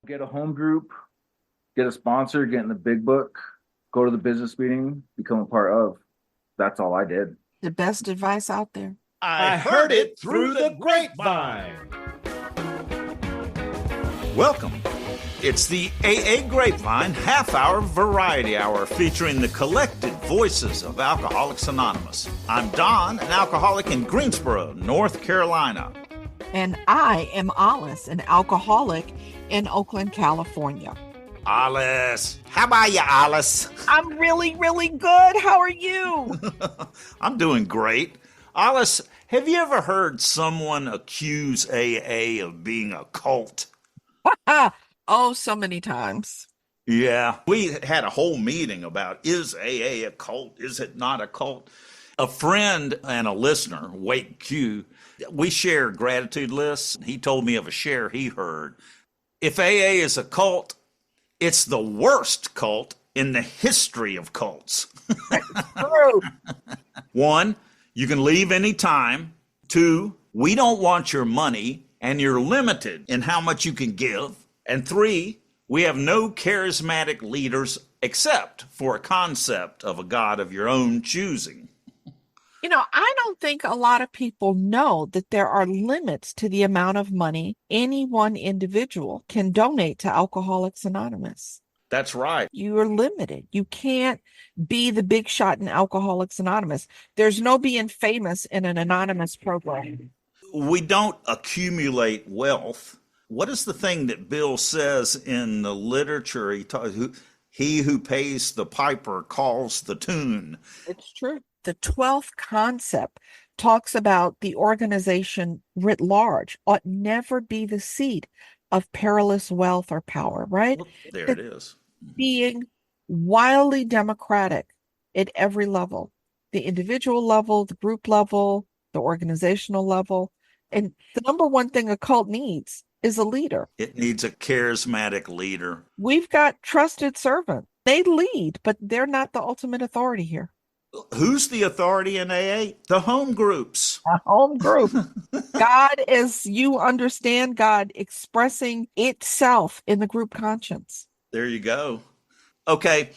Get a home group, get a sponsor, get in the big book, go to the business meeting, become a part of. That's all I did. The best advice out there. I heard it through the grapevine. Welcome. It's the AA Grapevine half-hour variety hour featuring the collected voices of Alcoholics Anonymous. I'm Don, an alcoholic in Greensboro, North Carolina. And I am Olis, an alcoholic in Oakland, California. Olis. How about you, Olis? I'm really, really good. How are you? I'm doing great. Olis, have you ever heard someone accuse AA of being a cult? Oh, so many times. Yeah, we had a whole meeting about, is AA a cult? Is it not a cult? A friend and a listener, Wake Q, we share gratitude lists. He told me of a share he heard. If AA is a cult, it's the worst cult in the history of cults. True. 1, you can leave any time. 2, we don't want your money and you're limited in how much you can give. And 3, we have no charismatic leaders except for a concept of a God of your own choosing. You know, I don't think a lot of people know that there are limits to the amount of money any one individual can donate to Alcoholics Anonymous. That's right. You are limited. You can't be the big shot in Alcoholics Anonymous. There's no being famous in an anonymous program. We don't accumulate wealth. What is the thing that Bill says in the literature? He who pays the piper calls the tune. It's true. The 12th concept talks about the organization writ large ought never be the seat of perilous wealth or power, right? Well, there it is. Being wildly democratic at every level, the individual level, the group level, the organizational level. And the number one thing a cult needs is a leader. It needs a charismatic leader. We've got trusted servants. They lead, but they're not the ultimate authority here. Who's the authority in AA? The home groups. A home group. God, as you understand God, expressing itself in the group conscience. There you go. Okay.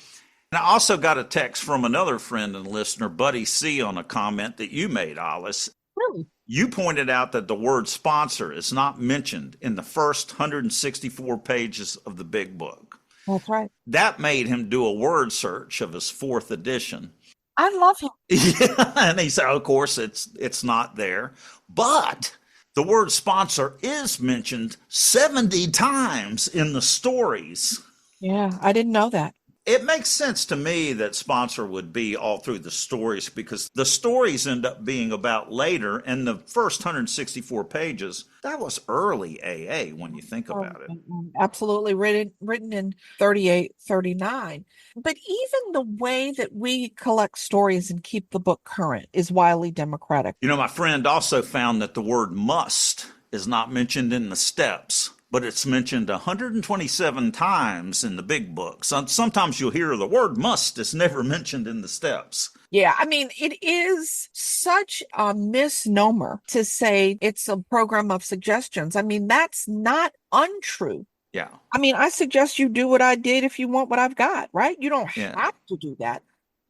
And I also got a text from another friend and listener, Buddy C, on a comment that you made, Alice. Really? You pointed out that the word sponsor is not mentioned in the first 164 pages of the big book. That's right. That made him do a word search of his 4th edition. I love him. Yeah, and he said, of course, it's not there. But the word sponsor is mentioned 70 times in the stories. Yeah, I didn't know that. It makes sense to me that sponsor would be all through the stories because the stories end up being about later, and the first 164 pages, that was early AA when you think about it. Absolutely written in 38, 39. But even the way that we collect stories and keep the book current is wildly democratic. You know, my friend also found that the word must is not mentioned in the steps, but it's mentioned 127 times in the big book. So sometimes you'll hear the word must is never mentioned in the steps. Yeah, I mean, it is such a misnomer to say it's a program of suggestions. I mean, that's not untrue. Yeah. I mean, I suggest you do what I did if you want what I've got, right? You don't have to do that.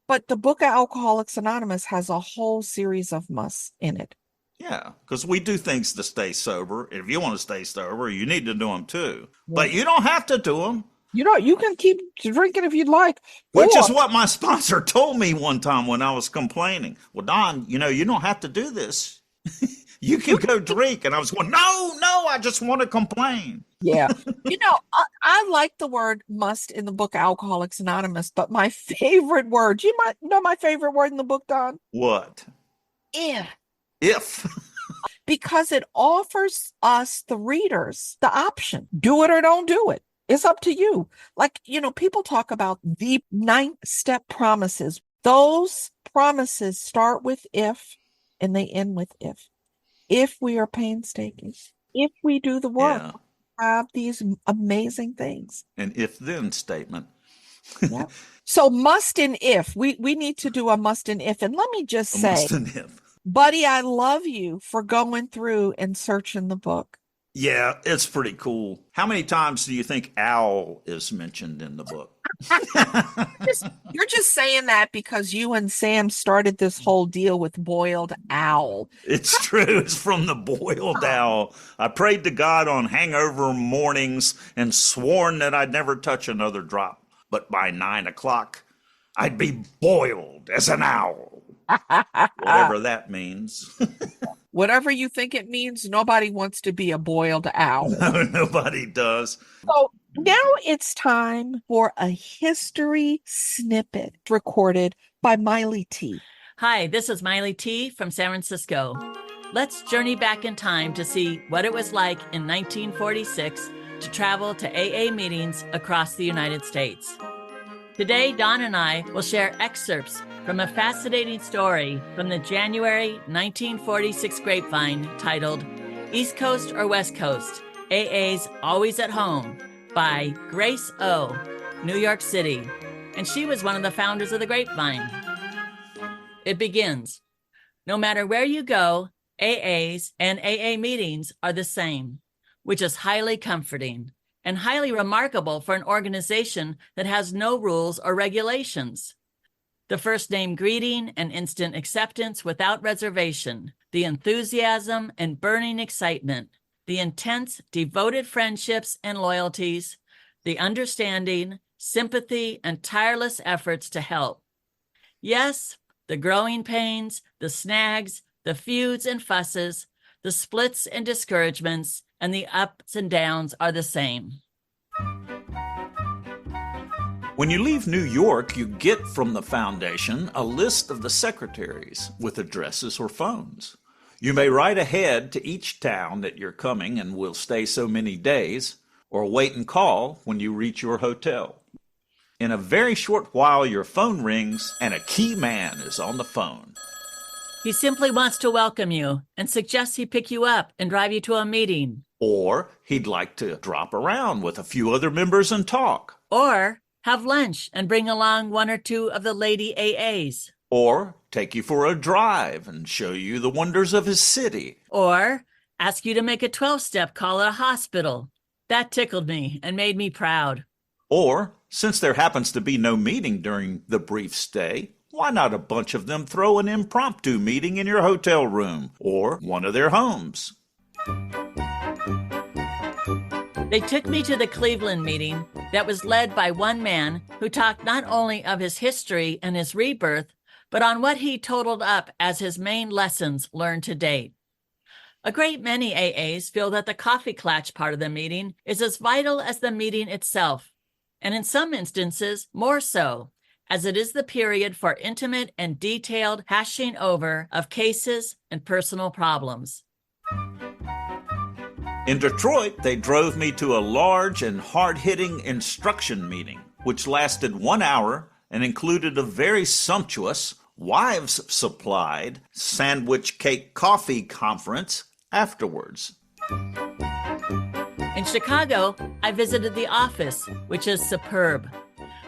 But the book of Alcoholics Anonymous has a whole series of musts in it. Yeah, because we do things to stay sober. If you want to stay sober, you need to do them too. Yeah. But you don't have to do them. You know, you can keep drinking if you'd like. Which is what my sponsor told me one time when I was complaining. Well, Don, you know, you don't have to do this. You can go drink. And I was going, no, I just want to complain. Yeah. You know, I like the word must in the book Alcoholics Anonymous, but my favorite word, you might know my favorite word in the book, Don? What? If. Because it offers us, the readers, the option. Do it or don't do it. It's up to you. Like, you know, people talk about the 9-step promises. Those promises start with if and they end with if. If we are painstaking, if we do the work, have these amazing things. An if-then statement. Yeah. So must and if. We need to do a must and if. And let me just say, must and if. Buddy, I love you for going through and searching the book. Yeah, it's pretty cool. How many times do you think owl is mentioned in the book? You're just saying that because you and Sam started this whole deal with boiled owl. It's true. It's from the boiled owl. I prayed to God on hangover mornings and sworn that I'd never touch another drop. But by 9 o'clock, I'd be boiled as an owl. Whatever that means. Whatever you think it means, nobody wants to be a boiled owl. No, nobody does. So now it's time for a history snippet recorded by Mily T. Hi, this is Mily T from San Francisco. Let's journey back in time to see what it was like in 1946 to travel to AA meetings across the United States. Today, Don and I will share excerpts from a fascinating story from the January 1946 Grapevine titled East Coast or West Coast, AA's Always at Home by Grace O., New York City. And she was one of the founders of the Grapevine. It begins. No matter where you go, AAs and AA meetings are the same, which is highly comforting and highly remarkable for an organization that has no rules or regulations. The first name greeting and instant acceptance without reservation, the enthusiasm and burning excitement, the intense, devoted friendships and loyalties, the understanding, sympathy, and tireless efforts to help. Yes, the growing pains, the snags, the feuds and fusses, the splits and discouragements, and the ups and downs are the same. When you leave New York, you get from the foundation a list of the secretaries with addresses or phones. You may write ahead to each town that you're coming and will stay so many days, or wait and call when you reach your hotel. In a very short while, your phone rings and a key man is on the phone. He simply wants to welcome you and suggests he pick you up and drive you to a meeting. Or he'd like to drop around with a few other members and talk. Or have lunch and bring along one or two of the lady AAs. Or take you for a drive and show you the wonders of his city. Or ask you to make a 12-step call at a hospital. That tickled me and made me proud. Or, since there happens to be no meeting during the brief stay, why not a bunch of them throw an impromptu meeting in your hotel room or one of their homes? They took me to the Cleveland meeting that was led by one man who talked not only of his history and his rebirth, but on what he totaled up as his main lessons learned to date. A great many AAs feel that the coffee klatch part of the meeting is as vital as the meeting itself, and in some instances more so, as it is the period for intimate and detailed hashing over of cases and personal problems. In Detroit, they drove me to a large and hard-hitting instruction meeting, which lasted 1 hour and included a very sumptuous, wives-supplied sandwich cake coffee conference afterwards. In Chicago, I visited the office, which is superb.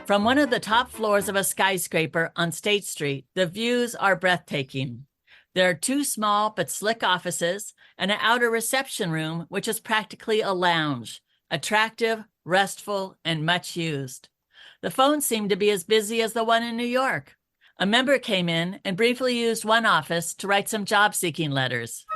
From one of the top floors of a skyscraper on State Street, the views are breathtaking. There are 2 small but slick offices and an outer reception room, which is practically a lounge, attractive, restful, and much used. The phones seem to be as busy as the one in New York. A member came in and briefly used one office to write some job-seeking letters.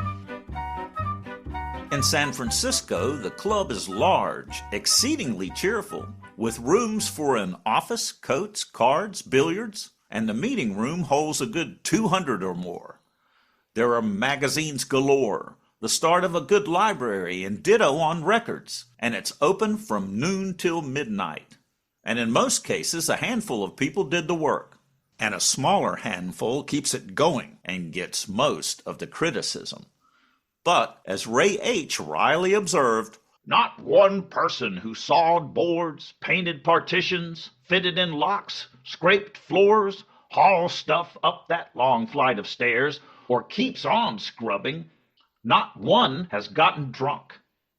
In San Francisco, the club is large, exceedingly cheerful, with rooms for an office, coats, cards, billiards, and the meeting room holds a good 200 or more. There are magazines galore, the start of a good library, and ditto on records, and it's open from noon till midnight. And in most cases, a handful of people did the work, and a smaller handful keeps it going and gets most of the criticism. But, as Ray H. Riley observed, not one person who sawed boards, painted partitions, fitted in locks, scraped floors, hauled stuff up that long flight of stairs, or keeps on scrubbing, not one has gotten drunk.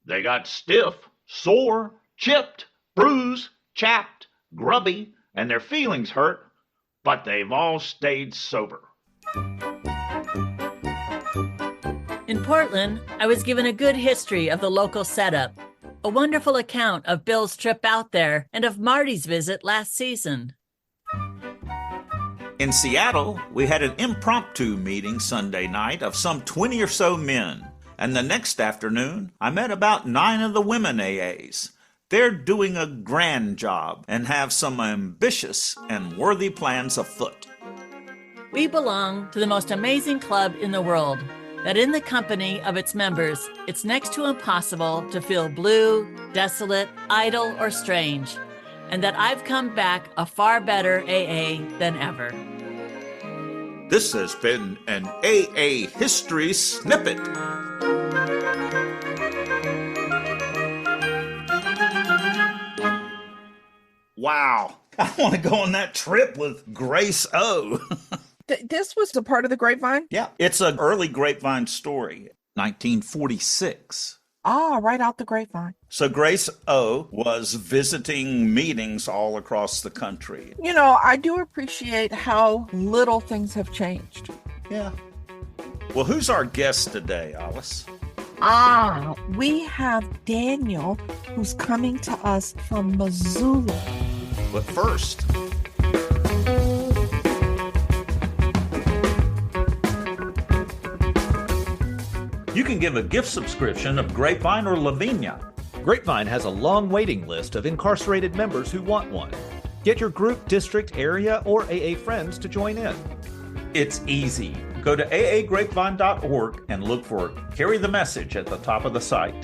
They got stiff, sore, chipped, bruised, chapped, grubby, and their feelings hurt, but they've all stayed sober. In Portland, I was given a good history of the local setup, a wonderful account of Bill's trip out there and of Marty's visit last season. In Seattle, we had an impromptu meeting Sunday night of some 20 or so men. And the next afternoon, I met about 9 of the women AAs. They're doing a grand job and have some ambitious and worthy plans afoot. We belong to the most amazing club in the world, that in the company of its members, it's next to impossible to feel blue, desolate, idle, or strange, and that I've come back a far better AA than ever. This has been an AA History Snippet. Wow, I want to go on that trip with Grace O. This was a part of the Grapevine? Yeah, it's an early Grapevine story, 1946. Ah, right out the Grapevine. So Grace O was visiting meetings all across the country. You know, I do appreciate how little things have changed. Yeah. Well, who's our guest today, Alice? We have Daniel, who's coming to us from Missoula. But first, you can give a gift subscription of Grapevine or Lavinia. Grapevine has a long waiting list of incarcerated members who want one. Get your group, district, area, or AA friends to join in. It's easy. Go to aagrapevine.org and look for Carry the Message at the top of the site.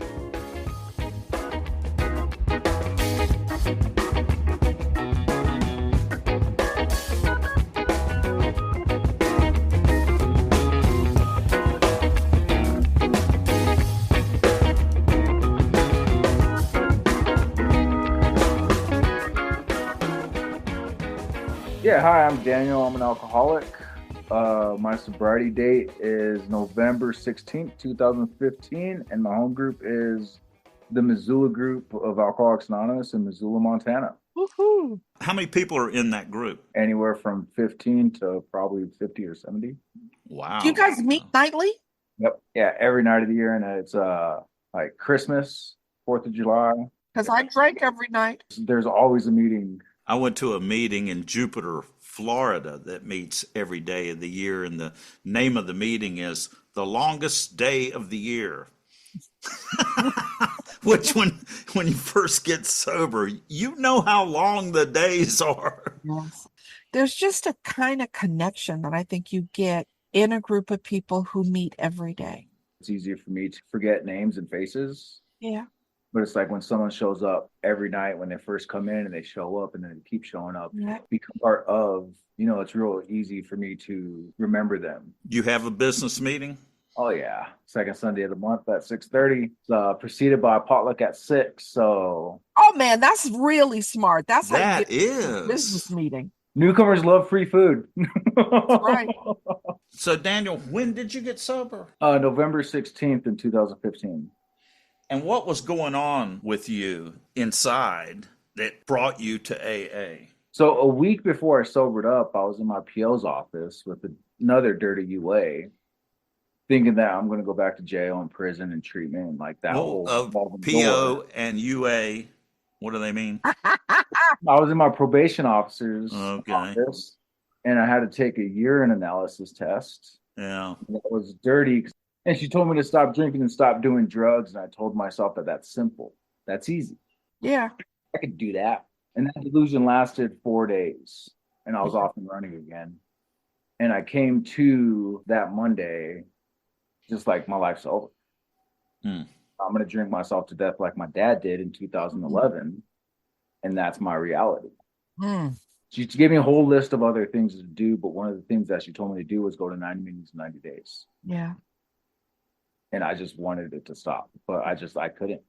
Yeah, hi, I'm Daniel. I'm an alcoholic. My sobriety date is November 16th, 2015, and my home group is the Missoula group of Alcoholics Anonymous in Missoula, Montana. Woohoo! How many people are in that group? Anywhere from 15 to probably 50 or 70. Wow. Do you guys meet nightly? Yep. Yeah, every night of the year, and it's like Christmas, 4th of July. Because I drank every night. There's always a meeting. I went to a meeting in Jupiter, Florida that meets every day of the year, and the name of the meeting is The Longest Day of the Year. Which when you first get sober, you know how long the days are. Yes. There's just a kind of connection that I think you get in a group of people who meet every day. It's easier for me to forget names and faces. Yeah. But it's like when someone shows up every night when they first come in and they show up and then they keep showing up, Yeah. become part of, it's real easy for me to remember them. You have a business meeting? Oh, yeah. Second Sunday of the month at 6:30. It's preceded by a potluck at 6. So Oh man, that's really smart. That's how you That get a is. business meeting. newcomers love free food. That's right. So, Daniel, when did you get sober? November 16th in 2015. And what was going on with you inside that brought you to AA? So a week before I sobered up, I was in my PO's office with another dirty UA, thinking that I'm going to go back to jail and prison and treatment and like that. Well, whole revolving door. PO and UA, what do they mean? I was in my probation officer's Okay. office, and I had to take a urine analysis test. Yeah. That was dirty. And she told me to stop drinking and stop doing drugs. And I told myself that that's simple. That's easy. Yeah. I could do that. And that delusion lasted 4 days. And I was off and running again. And I came to that Monday, just like my life's over. Hmm. I'm going to drink myself to death like my dad did in 2011. And that's my reality. Mm. She gave me a whole list of other things to do. But one of the things that she told me to do was go to 90 meetings in 90 days. Yeah. And I just wanted it to stop, but I couldn't.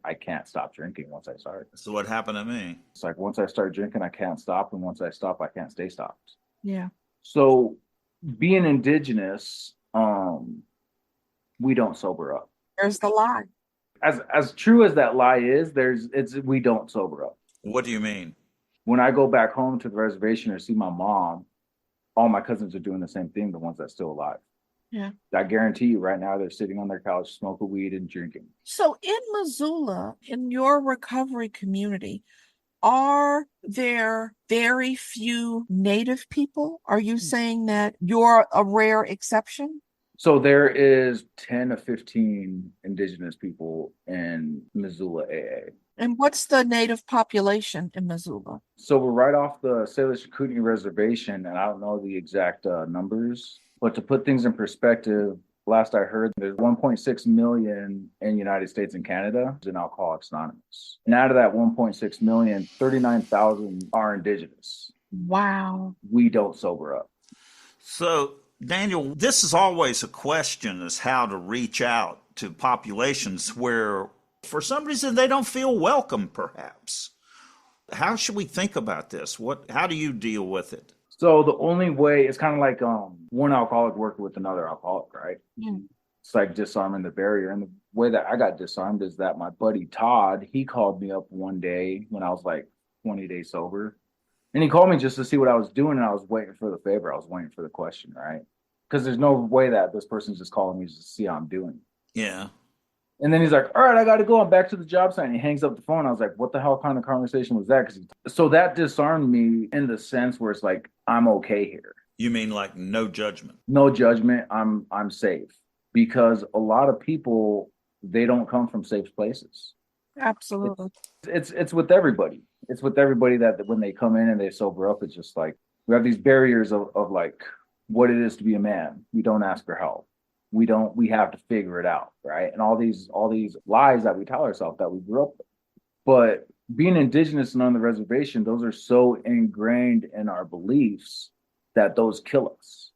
I can't stop drinking once I start. So what happened to me? It's like once I start drinking, I can't stop, and once I stop, I can't stay stopped. Yeah. So, being indigenous, we don't sober up. There's the lie. As true as that lie is, we don't sober up. What do you mean? When I go back home to the reservation or see my mom, all my cousins are doing the same thing. The ones that's still alive. Yeah. I guarantee you right now they're sitting on their couch smoking weed and drinking. So in Missoula, in your recovery community, are there very few Native people? Are you saying that you're a rare exception? So there is 10 to 15 indigenous people in Missoula AA. And what's the Native population in Missoula? So we're right off the Salish Kootenai Reservation, and I don't know the exact numbers, but to put things in perspective, last I heard, there's 1.6 million in United States and Canada in Alcoholics Anonymous. And out of that 1.6 million, 39,000 are indigenous. Wow. We don't sober up. So, Daniel, this is always a question, is how to reach out to populations where, for some reason, they don't feel welcome, perhaps. How should we think about this? How do you deal with it? So the only way, it's kind of like one alcoholic working with another alcoholic, right? Mm. It's like disarming the barrier. And the way that I got disarmed is that my buddy Todd, he called me up one day when I was like 20 days sober. And he called me just to see what I was doing. And I was waiting for the favor. I was waiting for the question, right? Because there's no way that this person's just calling me just to see how I'm doing. Yeah. And then he's like, all right, I got to go. I'm back to the job site. And he hangs up the phone. I was like, what the hell kind of conversation was that? So that disarmed me in the sense where it's like, I'm okay here. You mean like no judgment? No judgment. I'm safe. Because a lot of people, they don't come from safe places. Absolutely. It's with everybody. It's with everybody that when they come in and they sober up, it's just like, we have these barriers of like what it is to be a man. We don't ask for help. We have to figure it out, right? And all these lies that we tell ourselves that we grew up with. But being indigenous and on the reservation, those are so ingrained in our beliefs that those kill us.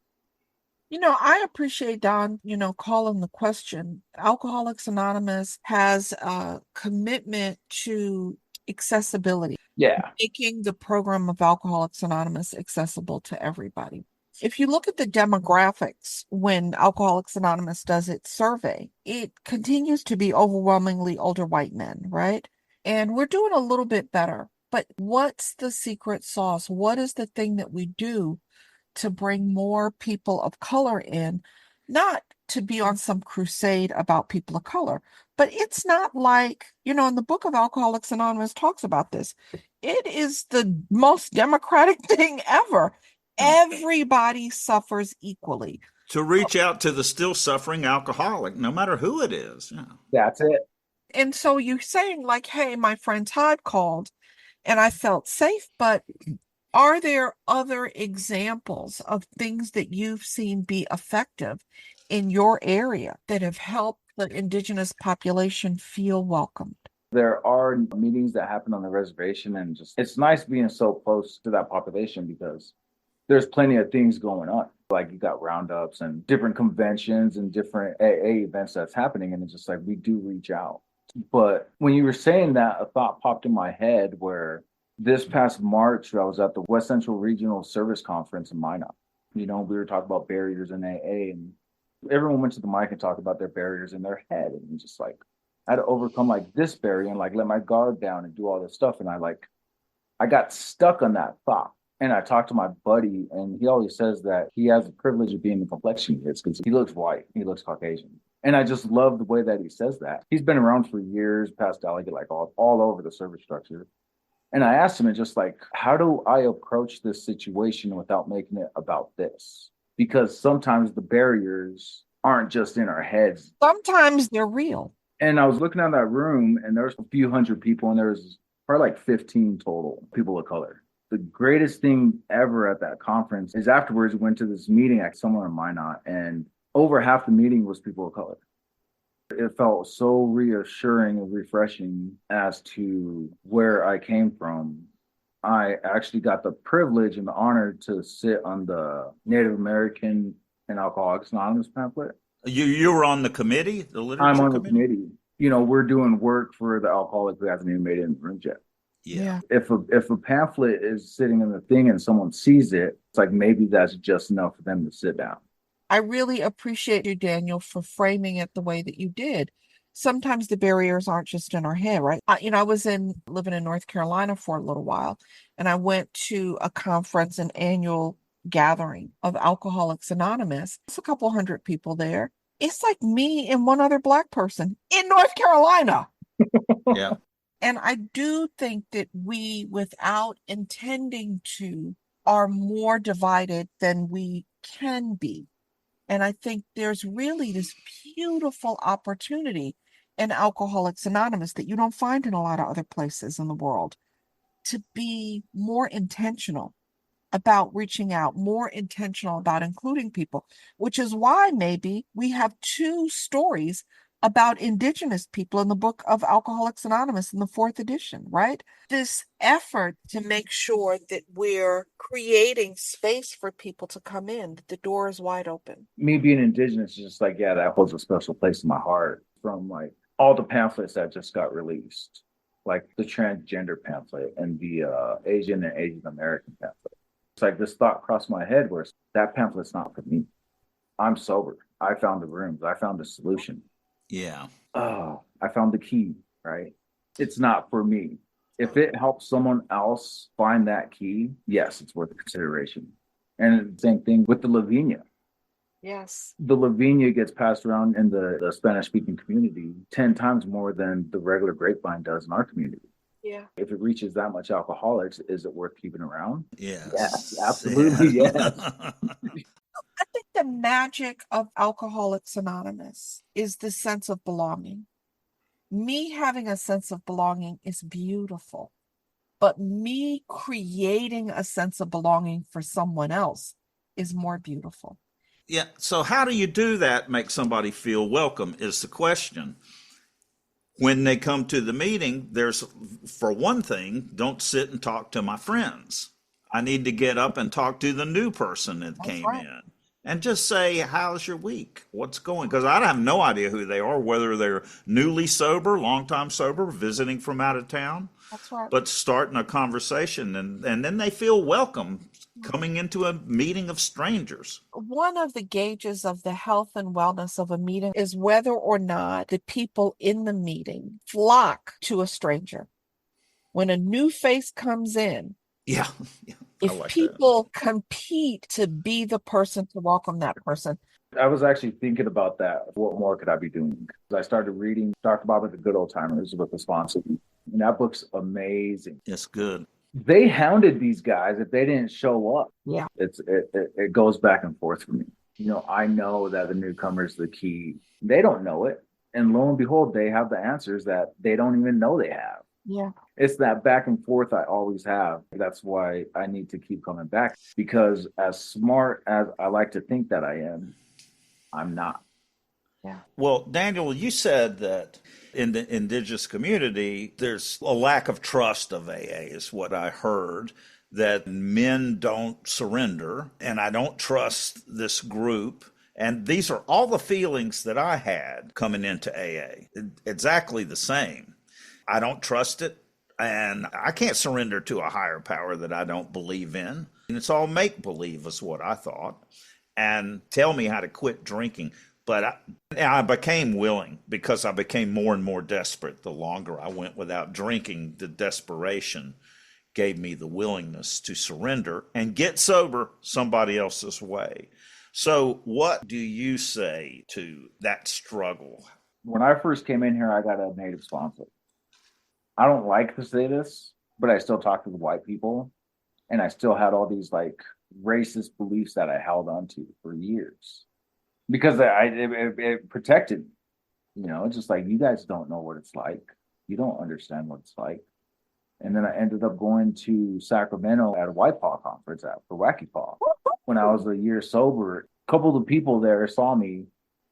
I appreciate Don, calling the question. Alcoholics Anonymous has a commitment to accessibility. Yeah. Making the program of Alcoholics Anonymous accessible to everybody. If you look at the demographics when Alcoholics Anonymous does its survey, it continues to be overwhelmingly older white men, right? And we're doing a little bit better. But what's the secret sauce? What is the thing that we do to bring more people of color in? Not to be on some crusade about people of color, but it's not like, in the book of Alcoholics Anonymous talks about this. It is the most democratic thing ever. Everybody suffers equally. To reach out to the still suffering alcoholic, no matter who it is. Yeah. That's it. And so you're saying like, hey, my friend Todd called and I felt safe, but are there other examples of things that you've seen be effective in your area that have helped the indigenous population feel welcomed? There are meetings that happen on the reservation, and just it's nice being so close to that population because there's plenty of things going on. Like you got roundups and different conventions and different AA events that's happening. And it's just like, we do reach out. But when you were saying that, a thought popped in my head where this past March, I was at the West Central Regional Service Conference in Minot. We were talking about barriers in AA, and everyone went to the mic and talked about their barriers in their head. And just like, I had to overcome like this barrier and like let my guard down and do all this stuff. And I got stuck on that thought. And I talked to my buddy, and he always says that he has the privilege of being the complexion he is because he looks white, he looks Caucasian. And I just love the way that he says that. He's been around for years, past delegate, like all over the service structure. And I asked him, and just like, how do I approach this situation without making it about this? Because sometimes the barriers aren't just in our heads. Sometimes they're real. And I was looking at that room, and there's a few hundred people, and there was probably like 15 total people of color. The greatest thing ever at that conference is afterwards we went to this meeting at somewhere in Minot, and over half the meeting was people of color. It felt so reassuring and refreshing as to where I came from. I actually got the privilege and the honor to sit on the Native American and Alcoholics Anonymous pamphlet. You were on the committee, the literature I'm on committee? the committee. We're doing work for the alcoholic who hasn't even made it in the room yet. Yeah. If a pamphlet is sitting in the thing and someone sees it, it's like maybe that's just enough for them to sit down. I really appreciate you, Daniel, for framing it the way that you did. Sometimes the barriers aren't just in our head, right? I was living in North Carolina for a little while, and I went to a conference, an annual gathering of Alcoholics Anonymous. It's a couple hundred people there. It's like me and one other Black person in North Carolina. Yeah. And I do think that we, without intending to, are more divided than we can be. And I think there's really this beautiful opportunity in Alcoholics Anonymous that you don't find in a lot of other places in the world to be more intentional about reaching out, more intentional about including people, which is why maybe we have 2 stories about Indigenous people in the book of Alcoholics Anonymous in the 4th edition, right? This effort to make sure that we're creating space for people to come in, that the door is wide open. Me being Indigenous is just like, yeah, that holds a special place in my heart from like all the pamphlets that just got released, like the transgender pamphlet and the Asian and Asian American pamphlet. It's like this thought crossed my head where that pamphlet's not for me. I'm sober. I found the rooms. I found the solution. Yeah. Oh, I found the key, right? It's not for me. If it helps someone else find that key, yes, it's worth consideration. And same thing with the Lavinia. Yes. The Lavinia gets passed around in the Spanish-speaking community 10 times more than the regular Grapevine does in our community. Yeah. If it reaches that much alcoholics, is it worth keeping around? Yes. Yes, absolutely, yes. I think the magic of Alcoholics Anonymous is the sense of belonging. Me having a sense of belonging is beautiful, but me creating a sense of belonging for someone else is more beautiful. Yeah. So how do you do that? Make somebody feel welcome is the question. When they come to the meeting, there's, for one thing, don't sit and talk to my friends. I need to get up and talk to the new person that came in and just say, how's your week? What's going? Because I have no idea who they are, whether they're newly sober, longtime sober, visiting from out of town. That's right. But starting a conversation and then they feel welcome coming into a meeting of strangers. One of the gauges of the health and wellness of a meeting is whether or not the people in the meeting flock to a stranger. When a new face comes in, Yeah. if like people compete to be the person to welcome that person. I was actually thinking about that. What more could I be doing? I started reading Dr. Bob and the Good Old Timers with the sponsor. And that book's amazing. It's good. They hounded these guys if they didn't show up. Yeah. It goes back and forth for me. You know, I know that the newcomer's the key. They don't know it. And lo and behold, they have the answers that they don't even know they have. Yeah. It's that back and forth I always have. That's why I need to keep coming back, because as smart as I like to think that I am, I'm not. Yeah. Well, Daniel, you said that in the indigenous community, there's a lack of trust of AA is what I heard, that men don't surrender and I don't trust this group. And these are all the feelings that I had coming into AA, exactly the same. I don't trust it, and I can't surrender to a higher power that I don't believe in. And it's all make-believe is what I thought. And tell me how to quit drinking. But I became willing because I became more and more desperate. The longer I went without drinking, the desperation gave me the willingness to surrender and get sober somebody else's way. So what do you say to that struggle? When I first came in here, I got a native sponsor. I don't like to say this, but I still talk to the white people. And I still had all these like racist beliefs that I held onto for years. Because it protected me. You know, it's just like, you guys don't know what it's like. You don't understand what it's like. And then I ended up going to Sacramento at a White Paw conference for Wacky Paw. When I was a year sober, a couple of the people there saw me,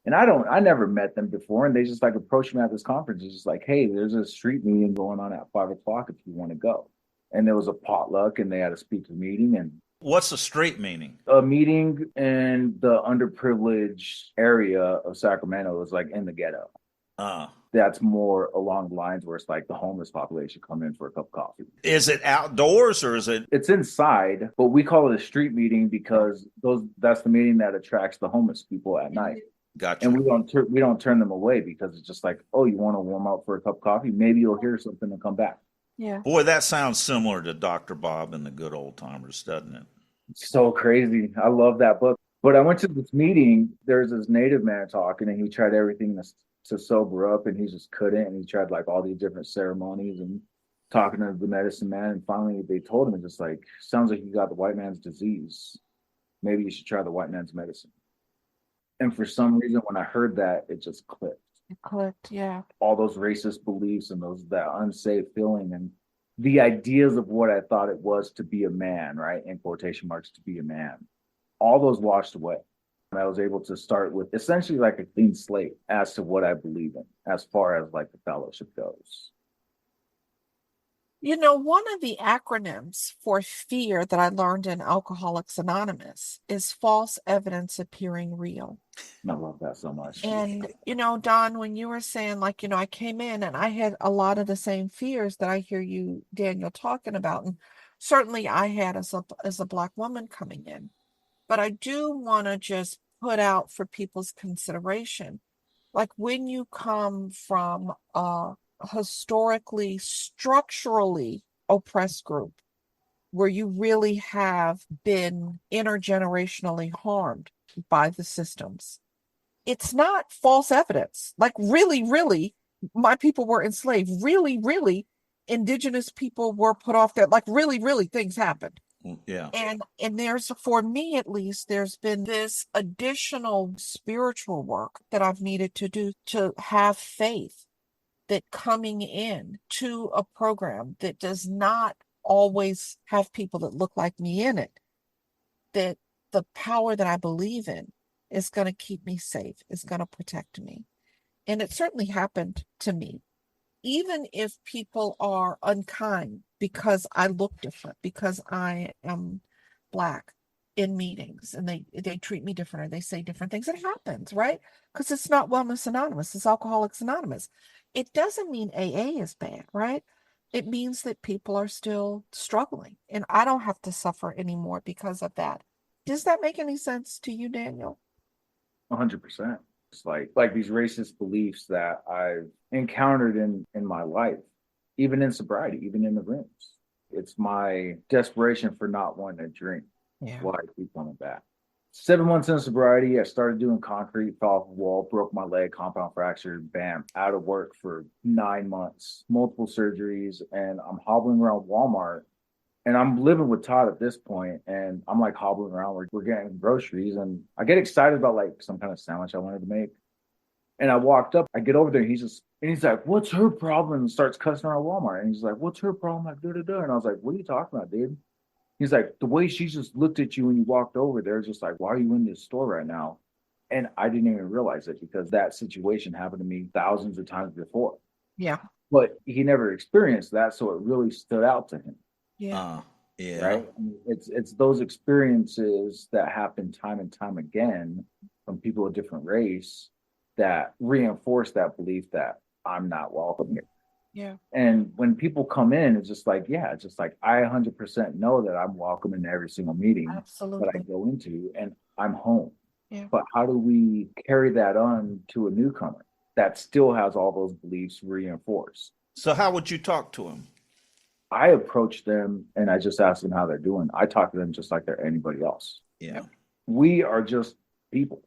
and I never met them before. And they just like approached me at this conference. It's just like, hey, there's a street meeting going on at 5:00 if you want to go. And there was a potluck and they had a speaker meeting. And what's a street meeting? A meeting in the underprivileged area of Sacramento. It was like in the ghetto. That's more along the lines where it's like the homeless population come in for a cup of coffee. Is it outdoors or is it? It's inside, but we call it a street meeting because that's the meeting that attracts the homeless people at night. Gotcha. And we don't turn them away because it's just like, oh, you want to warm up for a cup of coffee? Maybe you'll hear something and come back. Yeah. Boy, that sounds similar to Dr. Bob and the Good Old Timers, doesn't it? It's so crazy. I love that book. But I went to this meeting. There's this native man talking, and he tried everything to sober up, and he just couldn't. And he tried like all these different ceremonies and talking to the medicine man. And finally, they told him, it's just like, sounds like you got the white man's disease. Maybe you should try the white man's medicine. And for some reason, when I heard that, it just clicked. It clicked, yeah. All those racist beliefs and that unsafe feeling and the ideas of what I thought it was to be a man, right? In quotation marks, to be a man. All those washed away. And I was able to start with essentially like a clean slate as to what I believe in, as far as like the fellowship goes. You know, one of the acronyms for fear that I learned in Alcoholics Anonymous is false evidence appearing real. I love that so much. And, you know, Don, when you were saying, like, you know, I came in and I had a lot of the same fears that I hear you, Daniel, talking about. And certainly I had as a Black woman coming in. But I do want to just put out for people's consideration, like when you come from a historically, structurally oppressed group where you really have been intergenerationally harmed by the systems, it's not false evidence. Like really, really, my people were enslaved. Really, really, indigenous people were put off there. Like really, really, things happened. Yeah. And there's, for me at least, there's been this additional spiritual work that I've needed to do to have faith that coming in to a program that does not always have people that look like me in it, that the power that I believe in is going to keep me safe, is going to protect me. And it certainly happened to me. Even if people are unkind because I look different, because I am Black in meetings and they treat me different or they say different things, it happens, right? Because it's not Wellness Anonymous, it's Alcoholics Anonymous. It doesn't mean AA is bad, right? It means that people are still struggling and I don't have to suffer anymore because of that. Does that make any sense to you, Daniel? 100%. It's like these racist beliefs that I've encountered in my life, even in sobriety, even in the rooms. It's my desperation for not wanting to drink. Yeah. Why I keep coming back. 7 months in sobriety, I started doing concrete, fell off a wall, broke my leg, compound fracture, bam, out of work for 9 months, multiple surgeries, and I'm hobbling around Walmart. And I'm living with Todd at this point, and I'm like hobbling around. We're getting groceries, and I get excited about like some kind of sandwich I wanted to make. And I walked up, I get over there, and he's like, "What's her problem?" And starts cussing around Walmart. And he's like, "What's her problem?" Like, da da da. And I was like, "What are you talking about, dude?" He's like, "The way she just looked at you when you walked over there, just like, why are you in this store right now?" And I didn't even realize it because that situation happened to me thousands of times before. Yeah. But he never experienced that, so it really stood out to him. Yeah. Yeah. Right. It's those experiences that happen time and time again from people of different race that reinforce that belief that I'm not welcome here. Yeah. And when people come in, it's just like, yeah, it's just like I 100% know that I'm welcome in every single meeting Absolutely. that I go into and I'm home. Yeah. But how do we carry that on to a newcomer that still has all those beliefs reinforced? So how would you talk to him? I approach them and I just ask them how they're doing. I talk to them just like they're anybody else. Yeah. We are just people.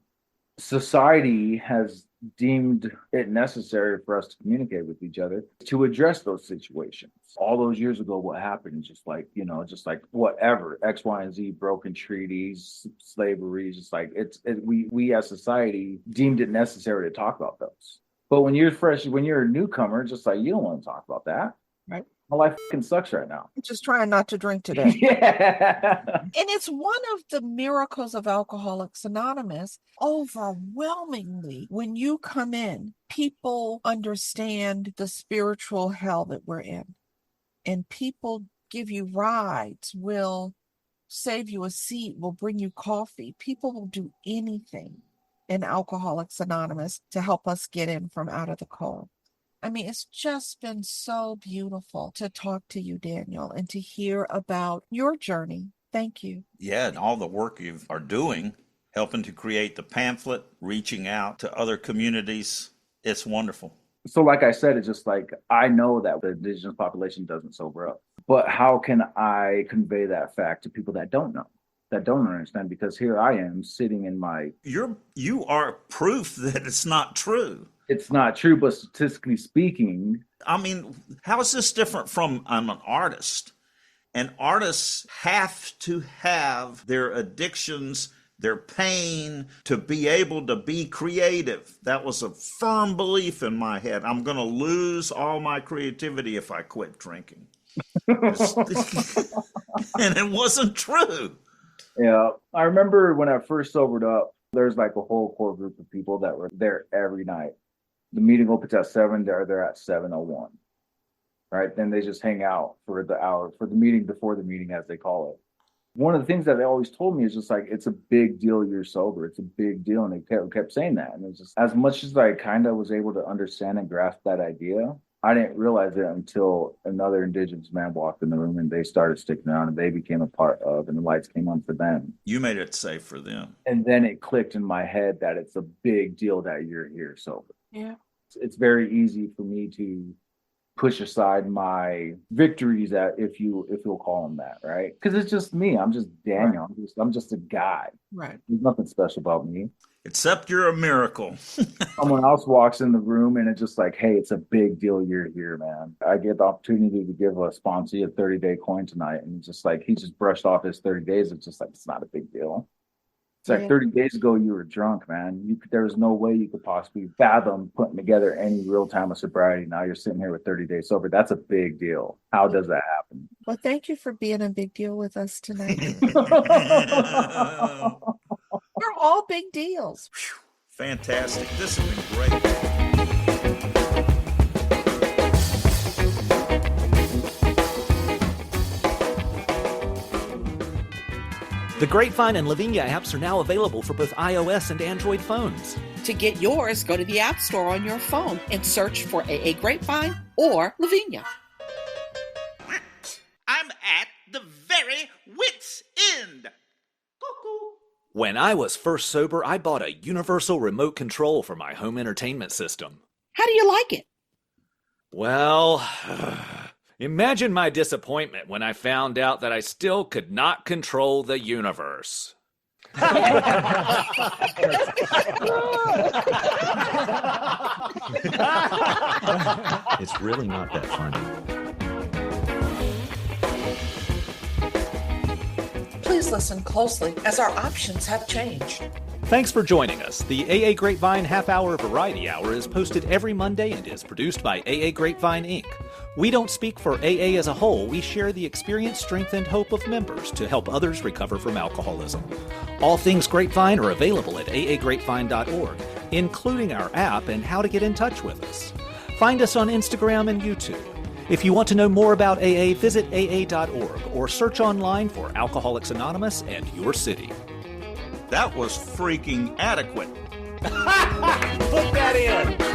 Society has deemed it necessary for us to communicate with each other to address those situations. All those years ago, what happened is just like, just like whatever, X, Y, and Z, broken treaties, slavery, just like we as society deemed it necessary to talk about those. But when you're fresh, when you're a newcomer, just like you don't want to talk about that. Right. My life fucking sucks right now. I'm just trying not to drink today. Yeah. And it's one of the miracles of Alcoholics Anonymous. Overwhelmingly, when you come in, people understand the spiritual hell that we're in. And people give you rides, will save you a seat, will bring you coffee. People will do anything in Alcoholics Anonymous to help us get in from out of the cold. I mean, it's just been so beautiful to talk to you, Daniel, and to hear about your journey. Thank you. Yeah, and all the work you are doing, helping to create the pamphlet, reaching out to other communities. It's wonderful. So like I said, it's just like, I know that the indigenous population doesn't sober up, but how can I convey that fact to people that don't know, that don't understand, because here I am sitting in my. You are proof that it's not true. It's not true, but statistically speaking. I mean, how is this different from I'm an artist? And artists have to have their addictions, their pain, to be able to be creative. That was a firm belief in my head. I'm going to lose all my creativity if I quit drinking. And it wasn't true. Yeah. I remember when I first sobered up, there's like a whole core group of people that were there every night. The meeting opens at 7, they're there at 7:01. Right? Then they just hang out for the hour, for the meeting before the meeting, as they call it. One of the things that they always told me is just like, it's a big deal you're sober. It's a big deal. And they kept saying that. And it's just, as much as I kind of was able to understand and grasp that idea, I didn't realize it until another Indigenous man walked in the room and they started sticking around and they became a part of, and the lights came on for them. You made it safe for them. And then it clicked in my head that it's a big deal that you're here sober. Yeah. It's very easy for me to push aside my victories, that if you'll call them that, right? Because it's just me. I'm just Daniel. Right. I'm just a guy. Right. There's nothing special about me. Except you're a miracle. Someone else walks in the room and it's just like, hey, it's a big deal you're here, man. I get the opportunity to give a sponsee a 30-day coin tonight, and it's just like, he just brushed off his 30 days. It's just like, it's not a big deal. It's like 30 days ago, you were drunk, man. There was no way you could possibly fathom putting together any real time of sobriety. Now you're sitting here with 30 days sober. That's a big deal. How does that happen? Well, thank you for being a big deal with us tonight. We're all big deals. Fantastic. This has been great. The Grapevine and Lavinia apps are now available for both iOS and Android phones. To get yours, go to the App Store on your phone and search for AA Grapevine or Lavinia. I'm at the very wit's end. Cuckoo. When I was first sober, I bought a universal remote control for my home entertainment system. How do you like it? Well, imagine my disappointment when I found out that I still could not control the universe. It's really not that funny. Please listen closely, as our options have changed. Thanks for joining us. The AA Grapevine Half-Hour Variety Hour is posted every Monday and is produced by AA Grapevine, Inc. We don't speak for AA as a whole. We share the experience, strength, and hope of members to help others recover from alcoholism. All things Grapevine are available at aagrapevine.org, including our app and how to get in touch with us. Find us on Instagram and YouTube. If you want to know more about AA, visit aa.org or search online for Alcoholics Anonymous and your city. That was freaking adequate. Put that in.